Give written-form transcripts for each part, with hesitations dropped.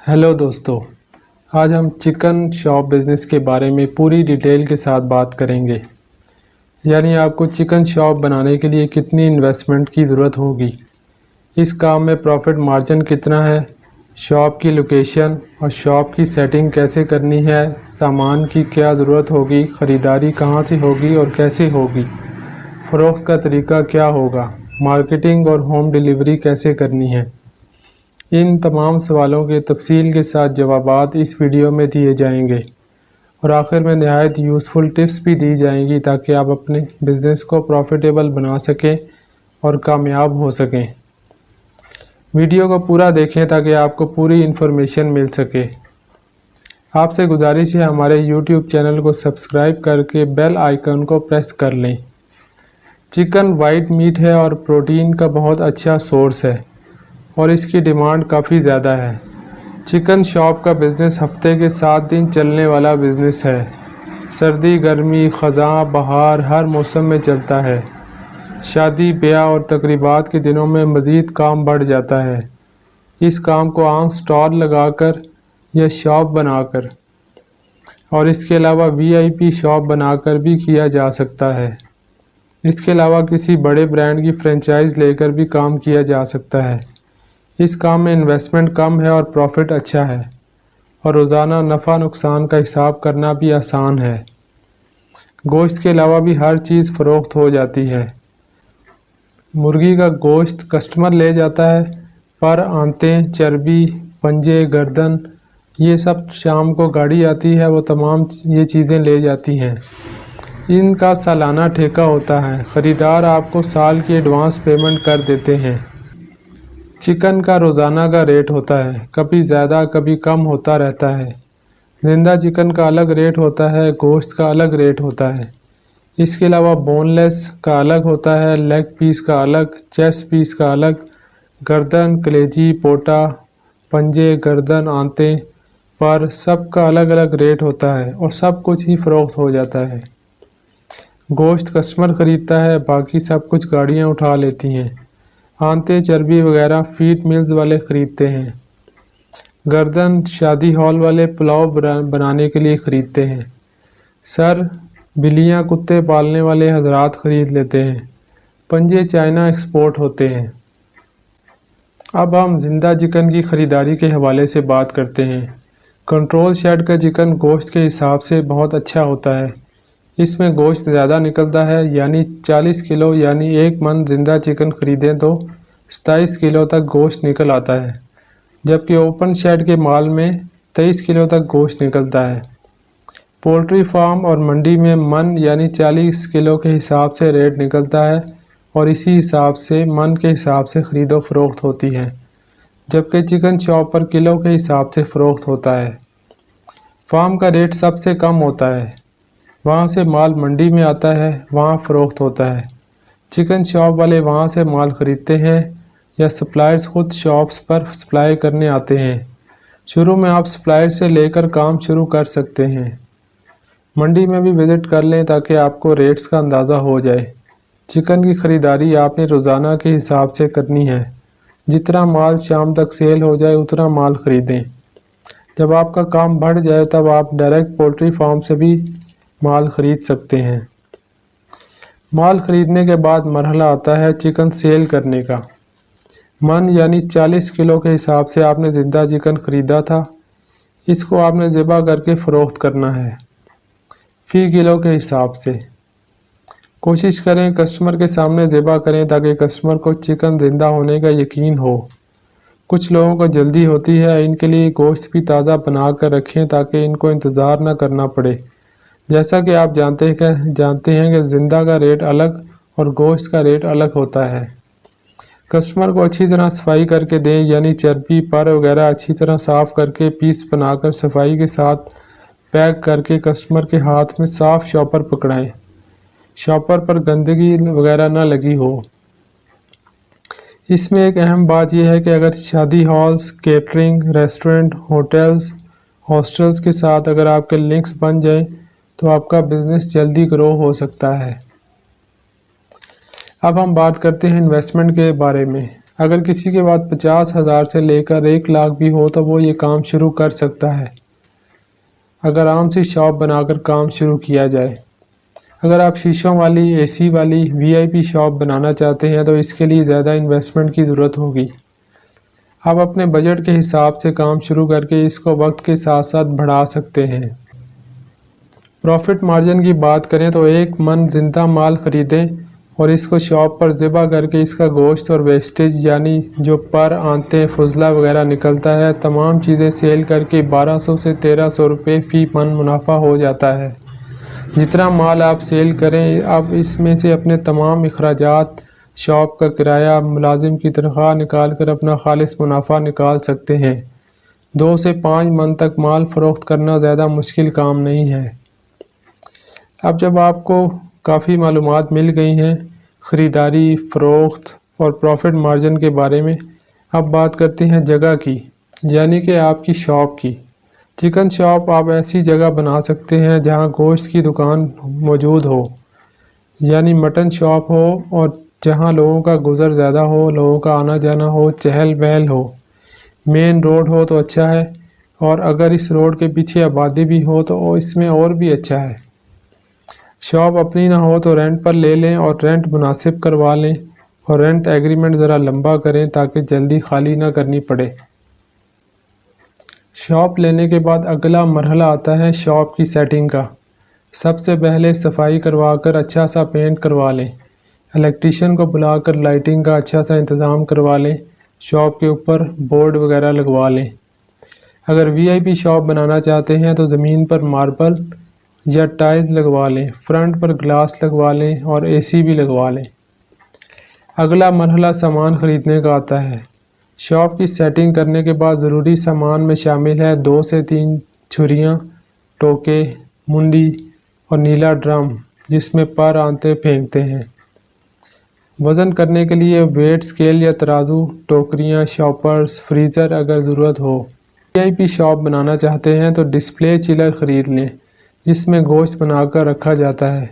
Hello दोस्तों, आज हम चिकन शॉप बिज़नेस के बारे में पूरी डिटेल के साथ बात करेंगे। यानी आपको चिकन शॉप बनाने के लिए कितनी इन्वेस्टमेंट की ज़रूरत होगी, इस काम में प्रॉफिट मार्जिन कितना है, शॉप की लोकेशन और शॉप की सेटिंग कैसे करनी है, सामान की क्या ज़रूरत होगी, ख़रीदारी कहाँ से होगी और कैसे होगी, फ़रोख्त का तरीका क्या होगा, मार्केटिंग और होम डिलीवरी कैसे करनी है। इन तमाम सवालों के तफसील के साथ जवाबात इस वीडियो में दिए जाएंगे और आखिर में नहायत यूज़फुल टिप्स भी दी जाएंगी ताकि आप अपने बिज़नेस को प्रॉफिटेबल बना सकें और कामयाब हो सकें। वीडियो को पूरा देखें ताकि आपको पूरी इन्फॉर्मेशन मिल सके। आपसे गुजारिश है हमारे YouTube चैनल को सब्सक्राइब करके बेल आइकन को प्रेस कर लें। चिकन वाइट मीट है और प्रोटीन का बहुत अच्छा सोर्स है और इसकी डिमांड काफ़ी ज़्यादा है। चिकन शॉप का बिज़नेस हफ्ते के 7 दिन चलने वाला बिज़नेस है। सर्दी, गर्मी, ख़ज़ां, बहार हर मौसम में चलता है। शादी, ब्याह और तकरीबात के दिनों में मज़ीद काम बढ़ जाता है। इस काम को आम स्टॉल लगाकर या शॉप बनाकर और इसके अलावा VIP शॉप बनाकर भी किया जा सकता है। इसके अलावा किसी बड़े ब्रांड की फ्रेंचाइज़ लेकर भी काम किया जा सकता है। इस काम में इन्वेस्टमेंट कम है और प्रॉफिट अच्छा है और रोज़ाना नफ़ा नुकसान का हिसाब करना भी आसान है। गोश्त के अलावा भी हर चीज़ फ़रोख्त हो जाती है। मुर्गी का गोश्त कस्टमर ले जाता है, पर आंतें, चर्बी, पंजे, गर्दन ये सब शाम को गाड़ी आती है, वो तमाम ये चीज़ें ले जाती हैं। इनका सालाना ठेका होता है। ख़रीदार आपको साल की एडवांस पेमेंट कर देते हैं। चिकन का रोज़ाना का रेट होता है, कभी ज़्यादा कभी कम होता रहता है। ज़िंदा चिकन का अलग रेट होता है, गोश्त का अलग रेट होता है। इसके अलावा बोनलेस का अलग होता है, लेग पीस का अलग, चेस्ट पीस का अलग, गर्दन, कलेजी, पोटा, पंजे, गर्दन, आंतें पर सब का अलग अलग रेट होता है और सब कुछ ही फ़रोख्त हो जाता है। गोश्त कस्टमर ख़रीदता है, बाकी सब कुछ गाड़ियाँ उठा लेती हैं। आंतें, चर्बी वगैरह फीड मिल्स वाले ख़रीदते हैं। गर्दन शादी हॉल वाले पुलाव बनाने के लिए ख़रीदते हैं। सर बिल्लियाँ कुत्ते पालने वाले हजरात ख़रीद लेते हैं। पंजे चाइना एक्सपोर्ट होते हैं। अब हम ज़िंदा चिकन की ख़रीदारी के हवाले से बात करते हैं। कंट्रोल शेड का चिकन गोश्त के हिसाब से बहुत अच्छा होता है। इसमें गोश्त ज़्यादा निकलता है, यानी 40 किलो यानी 1 मन ज़िंदा चिकन ख़रीदें तो 27 किलो तक गोश्त निकल आता है, जबकि ओपन शेड के माल में 23 किलो तक गोश्त निकलता है। पोल्ट्री फार्म और मंडी में मन यानी 40 किलो के हिसाब से रेट निकलता है और इसी हिसाब से मन के हिसाब से ख़रीदो फ़रोख्त होती है, जबकि चिकन शॉप पर किलो के हिसाब से फ़रोख्त होता है। फार्म का रेट सबसे कम होता है, वहाँ से माल मंडी में आता है, वहाँ फ़रोख्त होता है। चिकन शॉप वाले वहाँ से माल ख़रीदते हैं या सप्लायर्स ख़ुद शॉप्स पर सप्लाई करने आते हैं। शुरू में आप सप्लायर से लेकर काम शुरू कर सकते हैं। मंडी में भी विज़िट कर लें ताकि आपको रेट्स का अंदाज़ा हो जाए। चिकन की ख़रीदारी आपने रोज़ाना के हिसाब से करनी है। जितना माल शाम तक सेल हो जाए उतना माल ख़रीदें। जब आपका काम बढ़ जाए तब आप डायरेक्ट पोल्ट्री फार्म से भी माल ख़रीद सकते हैं। माल ख़रीदने के बाद मरहला आता है चिकन सेल करने का। मन यानी 40 किलो के हिसाब से आपने ज़िंदा चिकन ख़रीदा था, इसको आपने ज़िबा करके फ़रोख्त करना है फ़ी किलो के हिसाब से। कोशिश करें कस्टमर के सामने ज़िबा करें ताकि कस्टमर को चिकन ज़िंदा होने का यकीन हो। कुछ लोगों को जल्दी होती है, इनके लिए गोश्त भी ताज़ा बना कर रखें ताकि इनको इंतज़ार न करना पड़े। जैसा कि आप जानते हैं कि ज़िंदा का रेट अलग और गोश्त का रेट अलग होता है। कस्टमर को अच्छी तरह सफाई करके दें, यानी चर्बी पर वगैरह अच्छी तरह साफ़ करके पीस बनाकर सफाई के साथ पैक करके कस्टमर के हाथ में साफ़ शॉपर पकड़ाएं। शॉपर पर गंदगी वगैरह ना लगी हो। इसमें एक अहम बात यह है कि अगर शादी halls, catering, restaurant, hotels, hostels के साथ अगर आपके लिंक्स बन जाएं तो आपका बिज़नेस जल्दी ग्रो हो सकता है। अब हम बात करते हैं इन्वेस्टमेंट के बारे में। اگر کسی کے بعد 50,000 سے لے کر 1 لاکھ بھی ہو تو وہ یہ کام شروع کر سکتا ہے اگر عام سی شاپ بنا کر کام شروع کیا جائے۔ اگر آپ شیشوں والی AC والی VIP شاپ بنانا چاہتے ہیں تو اس کے لیے زیادہ انویسٹمنٹ کی ضرورت ہوگی۔ آپ اپنے بجٹ کے حساب سے کام شروع کر کے اس کو وقت کے ساتھ ساتھ بڑھا سکتے ہیں۔ پروفٹ مارجن کی بات کریں تو 1 من زندہ مال خریدیں اور اس کو شاپ پر ذبح کر کے اس کا گوشت اور ویسٹیج یعنی جو پر آنتے فضلہ وغیرہ نکلتا ہے تمام چیزیں سیل کر کے 1200 سے 1300 روپے فی من منافع ہو جاتا ہے۔ جتنا مال آپ سیل کریں آپ اس میں سے اپنے تمام اخراجات، شاپ کا کرایہ، ملازم کی تنخواہ نکال کر اپنا خالص منافع نکال سکتے ہیں۔ 2 سے 5 من تک مال فروخت کرنا زیادہ مشکل کام نہیں ہے۔ اب جب آپ کو کافی معلومات مل گئی ہیں خریداری، فروخت اور پروفٹ مارجن کے بارے میں، اب بات کرتے ہیں جگہ کی، یعنی کہ آپ کی شاپ کی۔ چکن شاپ آپ ایسی جگہ بنا سکتے ہیں جہاں گوشت کی دکان موجود ہو، یعنی مٹن شاپ ہو، اور جہاں لوگوں کا گزر زیادہ ہو، لوگوں کا آنا جانا ہو، چہل پہل ہو۔ مین روڈ ہو تو اچھا ہے، اور اگر اس روڈ کے پیچھے آبادی بھی ہو تو اس میں اور بھی اچھا ہے۔ شاپ اپنی نہ ہو تو رینٹ پر لے لیں اور رینٹ مناسب کروا لیں، اور رینٹ ایگریمنٹ ذرا لمبا کریں تاکہ جلدی خالی نہ کرنی پڑے۔ شاپ لینے کے بعد اگلا مرحلہ آتا ہے شاپ کی سیٹنگ کا۔ سب سے پہلے صفائی کروا کر اچھا سا پینٹ کروا لیں، الیکٹریشین کو بلا کر لائٹنگ کا اچھا سا انتظام کروا لیں، شاپ کے اوپر بورڈ وغیرہ لگوا لیں۔ اگر VIP شاپ بنانا چاہتے ہیں تو زمین پر ماربل یا ٹائلز لگوا لیں، فرنٹ پر گلاس لگوا لیں اور AC بھی لگوا لیں۔ اگلا مرحلہ سامان خریدنے کا آتا ہے۔ شاپ کی سیٹنگ کرنے کے بعد ضروری سامان میں شامل ہے 2 سے 3 چھریاں، ٹوکے، منڈی اور نیلا ڈرم جس میں پر آنتے پھینکتے ہیں۔ وزن کرنے کے لیے ویٹ اسکیل یا ترازو، ٹوکریاں، شاپرز، فریزر اگر ضرورت ہو۔ VIP شاپ بنانا چاہتے ہیں تو ڈسپلے چلر خرید لیں جس میں گوشت بنا کر رکھا جاتا ہے۔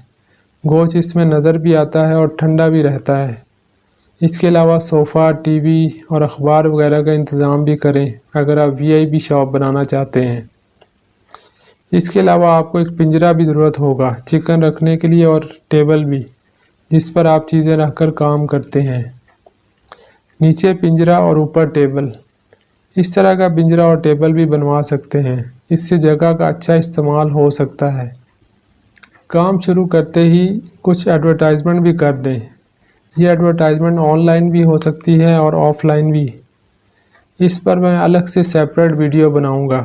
گوشت اس میں نظر بھی آتا ہے اور ٹھنڈا بھی رہتا ہے۔ اس کے علاوہ صوفہ، TV اور اخبار وغیرہ کا انتظام بھی کریں اگر آپ VIP شاپ بنانا چاہتے ہیں۔ اس کے علاوہ آپ کو ایک پنجرا بھی ضرورت ہوگا چکن رکھنے کے لیے، اور ٹیبل بھی جس پر آپ چیزیں رکھ کر کام کرتے ہیں۔ نیچے پنجرا اور اوپر ٹیبل، اس طرح کا پنجرا اور ٹیبل بھی بنوا سکتے ہیں، اس سے جگہ کا اچھا استعمال ہو سکتا ہے۔ کام شروع کرتے ہی کچھ ایڈورٹائزمنٹ بھی کر دیں۔ یہ ایڈورٹائزمنٹ آن لائن بھی ہو سکتی ہے اور آف لائن بھی۔ اس پر میں الگ سے سیپریٹ ویڈیو بناؤں گا۔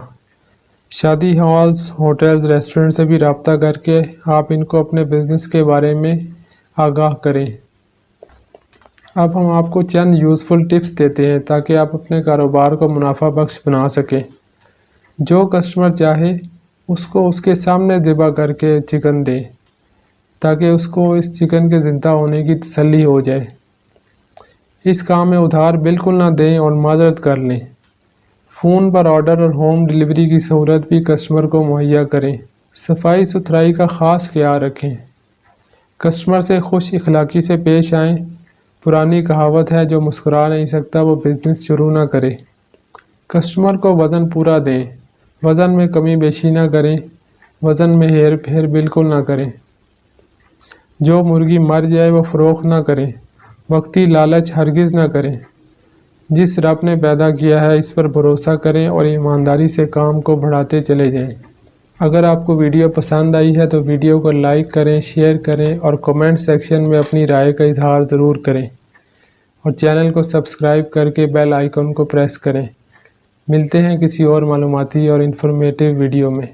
شادی ہالز، ہوٹلز، ریسٹورنٹ سے بھی رابطہ کر کے آپ ان کو اپنے بزنس کے بارے میں آگاہ کریں۔ اب ہم آپ کو چند یوزفل ٹپس دیتے ہیں تاکہ آپ اپنے کاروبار کو منافع بخش بنا سکیں۔ جو کسٹمر چاہے اس کو اس کے سامنے ذبح کر کے چکن دیں تاکہ اس کو اس چکن کے زندہ ہونے کی تسلی ہو جائے۔ اس کام میں ادھار بالکل نہ دیں اور معذرت کر لیں۔ فون پر آرڈر اور ہوم ڈلیوری کی سہولت بھی کسٹمر کو مہیا کریں۔ صفائی ستھرائی کا خاص خیال رکھیں۔ کسٹمر سے خوش اخلاقی سے پیش آئیں۔ پرانی کہاوت ہے جو مسکرا نہیں سکتا وہ بزنس شروع نہ کرے۔ کسٹمر کو وزن پورا دیں، وزن میں کمی بیشی نہ کریں، وزن میں ہیر پھیر بالکل نہ کریں۔ جو مرغی مر جائے وہ فروخت نہ کریں، وقتی لالچ ہرگز نہ کریں۔ جس رب نے پیدا کیا ہے اس پر بھروسہ کریں اور ایمانداری سے کام کو بڑھاتے چلے جائیں۔ اگر آپ کو ویڈیو پسند آئی ہے تو ویڈیو کو لائک کریں، شیئر کریں اور کمنٹ سیکشن میں اپنی رائے کا اظہار ضرور کریں، اور چینل کو سبسکرائب کر کے بیل آئیکن کو پریس کریں۔ ملتے ہیں کسی اور معلوماتی اور انفارمیٹیو ویڈیو میں۔